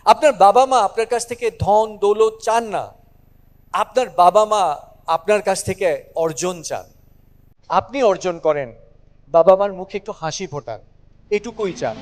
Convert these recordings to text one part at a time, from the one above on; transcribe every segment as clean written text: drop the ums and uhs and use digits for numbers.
আপনার বাবা মা আপনার কাছ থেকে ধন দৌলত চান না, আপনার বাবা মা আপনার কাছ থেকে অর্জন চান। আপনি অর্জন করেন, বাবা মার মুখে একটু হাসি ফোটান, এটুকুই চান।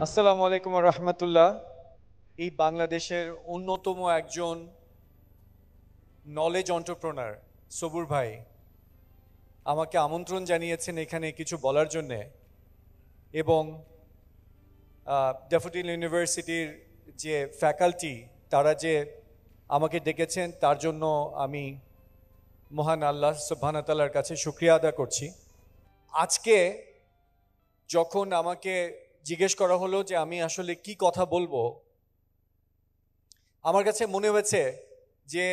আসসালামু আলাইকুম রহমতুল্লাহ। এই বাংলাদেশের অন্যতম একজন নলেজ এন্টারপ্রেনার সবুর ভাই আমাকে আমন্ত্রণ জানিয়েছেন এখানে কিছু বলার জন্যে, এবং ড্যাফোডিল ইউনিভার্সিটির যে ফ্যাকাল্টি তারা যে আমাকে ডেকেছেন তার জন্য আমি মহান আল্লাহ সুবহানাহু ওয়া তাআলার কাছে শুকরিয়া আদা করছি। আজকে যখন আমাকে জিজ্ঞেস করা হলো যে আমি আসলে কি কথা বলবো, আমার কাছে মনে হয়েছে যে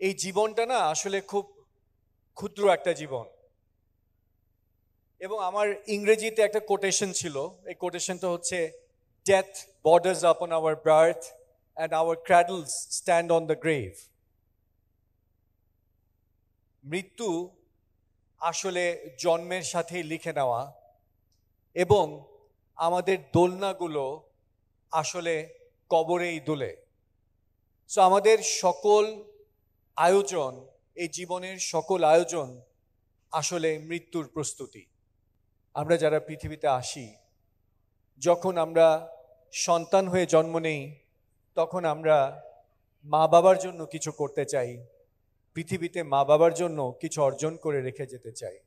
এই জীবনটা না আসলে খুব ক্ষুদ্র একটা জীবন। এবং আমার ইংরেজিতে একটা কোটেশন ছিল, এই কোটেশনটা হচ্ছে, death borders upon our birth and our cradles stand on the grave. মৃত্যু আসলে জন্মের সাথেই লিখে নেওয়া, এবং আমাদের দোলনাগুলো আসলে কবরেই দোলে। সো আমাদের সকল আয়োজন, এই জীবনের সকল আয়োজন আসলে মৃত্যুর প্রস্তুতি। আমরা যারা পৃথিবীতে আসি, যখন আমরা সন্তান হয়ে জন্ম নেই, তখন আমরা মা বাবার জন্য কিছু করতে চাই, পৃথিবীতে মা বাবার জন্য কিছু অর্জন করে রেখে যেতে চাই।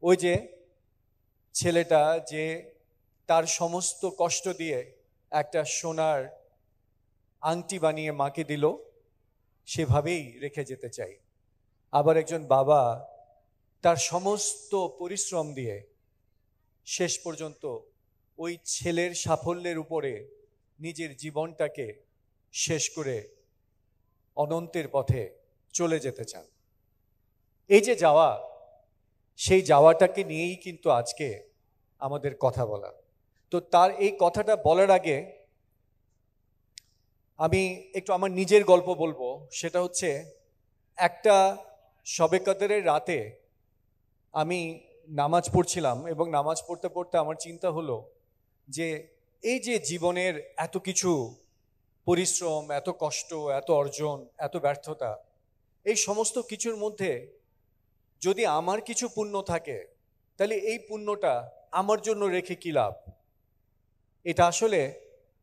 ওই যে ছেলেটা যে তার সমস্ত কষ্ট দিয়ে একটা সোনার আংটি বানিয়ে মাকে দিল, সেভাবেই রেখে যেতে চাই। আবার একজন বাবা তার সমস্ত পরিশ্রম দিয়ে শেষ পর্যন্ত ওই ছেলের সাফল্যের উপরে নিজের জীবনটাকে শেষ করে অনন্তের পথে চলে যেতে চান। এই যে যাওয়া, সেই যাওয়াটাকে নিয়েই কিন্তু আজকে আমাদের কথা বলা। তো তার এই কথাটা বলার আগে আমি একটু আমার নিজের গল্প বলবো। সেটা হচ্ছে, একটা শবে কদরের রাতে আমি নামাজ পড়ছিলাম, এবং নামাজ পড়তে পড়তে আমার চিন্তা হলো যে এই যে জীবনের এত কিছু পরিশ্রম, এত কষ্ট, এত অর্জন, এত ব্যর্থতা, এই সমস্ত কিছুর মধ্যে যদি আমার কিছু পুণ্য থাকে, তাহলে এই পুণ্যটা আমার জন্য রেখে কি লাভ? এটা আসলে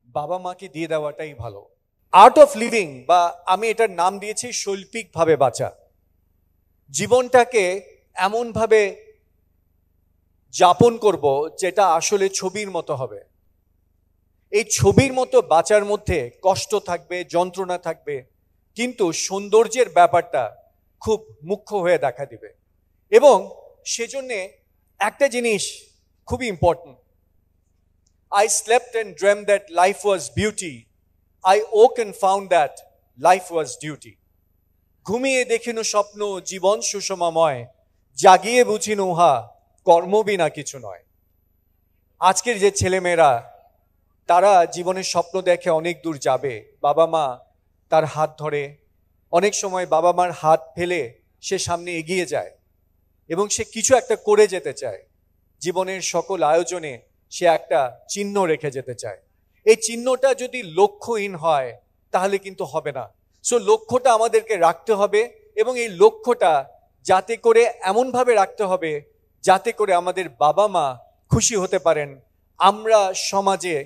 বাবা মাকে দিয়ে দেওয়াটাই ভালো। আর্ট অফ লিভিং, বা আমি এটার নাম দিয়েছি শৈল্পিকভাবে বাঁচা। জীবনটাকে এমনভাবে যাপন করব যেটা আসলে ছবির মতো হবে। এই ছবির মতো বাঁচার মধ্যে কষ্ট থাকবে, যন্ত্রণা থাকবে, কিন্তু সৌন্দর্যের ব্যাপারটা খুব মুখ্য হয়ে দেখা দিবে। এবং সেজন্যে একটা জিনিস খুবই important. I slept and dreamt that life was beauty. I woke and found that life was duty. ঘুমিয়ে দেখিনু স্বপ্ন জীবন সুষমাময়, জাগিয়ে বুঝিনু উহা কর্ম বিনা কিছু নয়। আজকের যে ছেলেমেয়েরা, তারা জীবনের স্বপ্ন দেখে অনেক দূর যাবে, বাবা মা তার হাত ধরে, অনেক সময় বাবা মার হাত ফেলে সে সামনে এগিয়ে যায়, এবং সে কিছু একটা করে যেতে চায়। জীবনের সকল আয়োজনে সে একটা চিহ্ন রেখে যেতে চায়। এই চিহ্নটা যদি লক্ষ্যহীন হয় তাহলে কিন্তু হবে না। সো লক্ষ্যটা আমাদেরকে রাখতে হবে, এবং এই লক্ষ্যটা যাতে করে এমনভাবে রাখতে হবে যাতে করে আমাদের বাবা মা খুশি হতে পারেন, আমরা সমাজে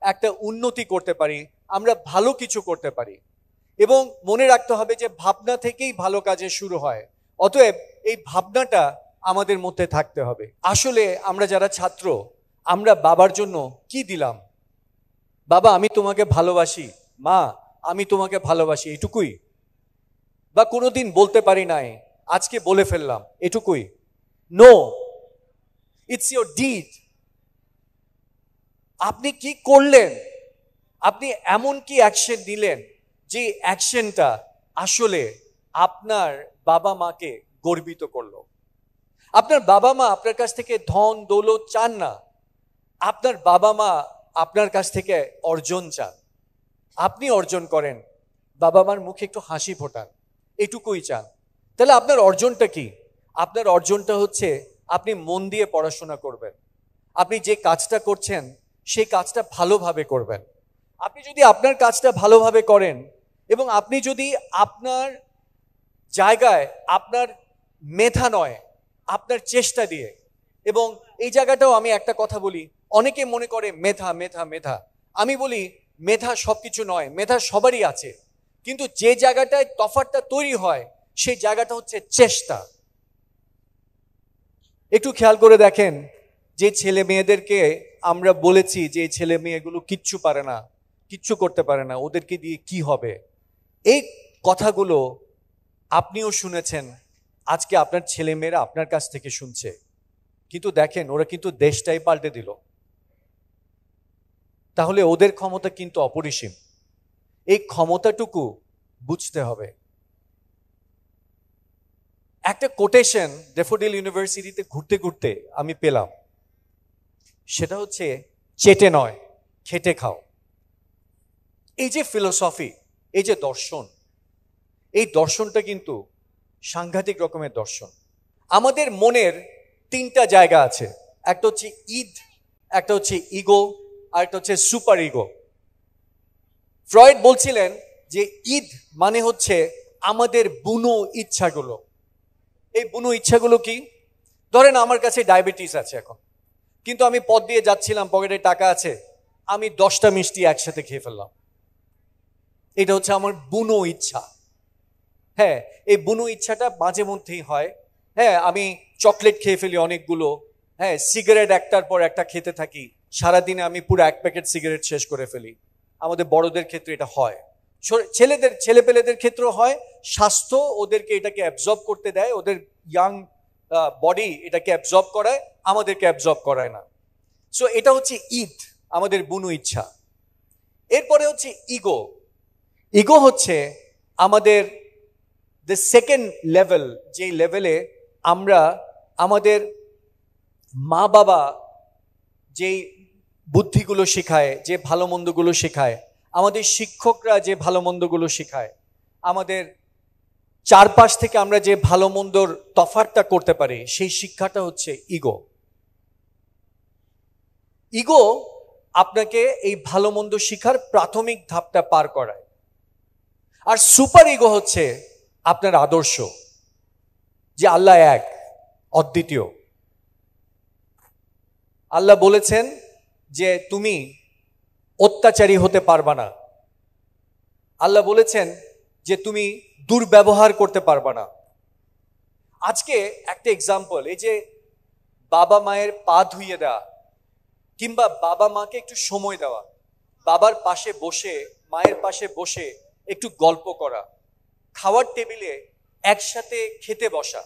একটা উন্নতি করতে পারি, আমরা ভালো কিছু করতে পারি। এবং মনে রাখতে হবে যে ভাবনা থেকেই ভালো কাজের শুরু হয়। অতএব এই ভাবনাটা আমাদের মধ্যে থাকতে হবে। আসলে আমরা যারা ছাত্র, আমরা বাবার জন্য কি দিলাম? বাবা আমি তোমাকে ভালোবাসি, মা আমি তোমাকে ভালোবাসি, এটুকুই? বা কোনোদিন বলতে পারি নাই, আজকে বলে ফেললাম, এটুকুই? No, it's your deed. আপনি কি করলেন, আপনি এমন কি অ্যাকশন নিলেন যে অ্যাকশনটা আসলে আপনার বাবা মাকে গর্বিত করলো। আপনার বাবা মা আপনার কাছ থেকে ধন দৌলত চান না, আপনার বাবা মা আপনার কাছ থেকে অর্জন চান। আপনি অর্জন করেন, বাবা মার মুখে একটু হাসি ফোটান, এটুকুই চান। তাহলে আপনার অর্জনটা কি? আপনার অর্জনটা হচ্ছে আপনি মন দিয়ে পড়াশোনা করবেন, আপনি যে কাজটা করছেন সেই কাজটা ভালোভাবে করবেন। আপনি যদি আপনার কাজটা ভালোভাবে করেন এবং আপনি যদি আপনার জায়গায় আপনার মেধা নয়, আপনার চেষ্টা দিয়ে, এবং এই জায়গাটাও আমি একটা কথা বলি, অনেকে মনে করে মেধা মেধা মেধা। আমি বলি মেধা সবকিছু নয়, মেধা সবারই আছে, কিন্তু যে জায়গাটায় তফাৎটা তৈরি হয় সেই জায়গাটা হচ্ছে চেষ্টা। একটু খেয়াল করে দেখেন, যে ছেলে মেয়েদেরকে আমরা বলেছি যে ছেলে মেয়েগুলো কিচ্ছু পারে না, কিচ্ছু করতে পারে না, ওদেরকে দিয়ে কি হবে, এই কথাগুলো আপনিও শুনেছেন, আজকে আপনার ছেলে মেয়েরা আপনার কাছ থেকে শুনছে। কিন্তু দেখেন, ওরা কিন্তু দেশটাই পাল্টে দিল। তাহলে ওদের ক্ষমতা কিন্তু অপরিসীম। এই ক্ষমতাটুকু বুঝতে হবে। একটা কোটেশন ড্যাফোডিল ইউনিভার্সিটিতে ঘুরতে ঘুরতে আমি পেলাম, সেটা হচ্ছে চেটে নয় খেটে খাও। এই যে ফিলোসফি, এই যে দর্শন, এই দর্শনটা কিন্তু সাংঘাতিক রকমের দর্শন। আমাদের মনের তিনটা জায়গা আছে, একটা হচ্ছে ইদ, একটা হচ্ছে ইগো, আর একটা হচ্ছে সুপার ইগো। ফ্রয়েড বলছিলেন যে ইদ মানে হচ্ছে আমাদের বুনো ইচ্ছাগুলো। এই বুনো ইচ্ছাগুলো কি? ধরেন আমার কাছে ডায়াবেটিস আছে এখন, কিন্তু আমি পথ দিয়ে যাচ্ছিলাম, পকেটে টাকা আছে, আমি 10টা মিষ্টি একসাথে খেয়ে ফেললাম। এটা হচ্ছে আমার বুনো ইচ্ছা। হ্যাঁ, এই বুনো ইচ্ছাটা মাঝে মধ্যেই হয়। হ্যাঁ, আমি চকলেট খেয়ে ফেলি অনেকগুলো। হ্যাঁ, সিগারেট একটার পর একটা খেতে থাকি, সারাদিনে আমি পুরো 1 প্যাকেট সিগারেট শেষ করে ফেলি। আমাদের বড়দের ক্ষেত্রে এটা হয়, ছেলেপেলেদের ক্ষেত্রেও হয়। স্বাস্থ্য ওদেরকে এটাকে অ্যাবজর্ব করতে দেয়, ওদের ইয়াং বডি এটাকে অ্যাবজর্ব করায়, আমাদেরকে অ্যাবজর্ব করায় না। সো এটা হচ্ছে ইদ, আমাদের বুনো ইচ্ছা। এরপরে হচ্ছে ইগো। ইগো হচ্ছে আমাদের দ্য সেকেন্ড লেভেল, যে লেভেলে আমরা আমাদের মা বাবা যেই বুদ্ধিগুলো শেখায়, যে ভালো মন্দগুলো শেখায়, আমাদের শিক্ষকরা যে ভালো মন্দগুলো শেখায়, আমাদের চারপাশ থেকে আমরা যে ভালো মন্দর তফাৎটা করতে পারি, সেই শিক্ষাটা হচ্ছে ইগো। ইগো আপনাকে এই ভালো মন্দ শিখার প্রাথমিক ধাপটা পার করায়। আর সুপার ইগো হচ্ছে আপনার আদর্শ, যে আল্লাহ এক, অদ্বিতীয়। আল্লাহ বলেছেন যে তুমি অত্যাচারী হতে পারবা না। আল্লাহ বলেছেন যে তুমি দুর্ব্যবহার করতে পারবা না। আজকে একটা এক্সাম্পল, এই যে বাবা মায়ের পা ধুইয়ে দেওয়া, কিংবা বাবা মাকে একটু সময় দেওয়া, বাবার পাশে বসে মায়ের পাশে বসে একটু গল্প করা, খাওয়ার টেবিলে একসাথে খেতে বসা,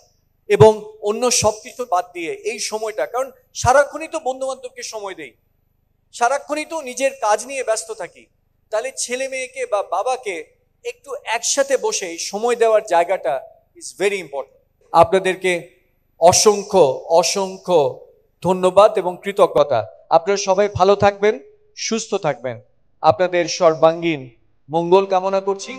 এবং অন্য সবকিছু বাদ দিয়ে এই সময়টা, কারণ সারাক্ষণই তো বন্ধু বান্ধবকে সময় দেই, সারাক্ষণই তো নিজের কাজ নিয়ে ব্যস্ত থাকি, তাহলে ছেলে মেয়েকে বা বাবাকে একটু একসাথে বসে সময় দেওয়ার জায়গাটা ইজ ভেরি ইম্পর্টেন্ট। আপনাদেরকে অসংখ্য অসংখ্য ধন্যবাদ এবং কৃতজ্ঞতা। আপনারা সবাই ভালো থাকবেন, সুস্থ থাকবেন, আপনাদের সর্বাঙ্গীন মঙ্গল কামনা করছি।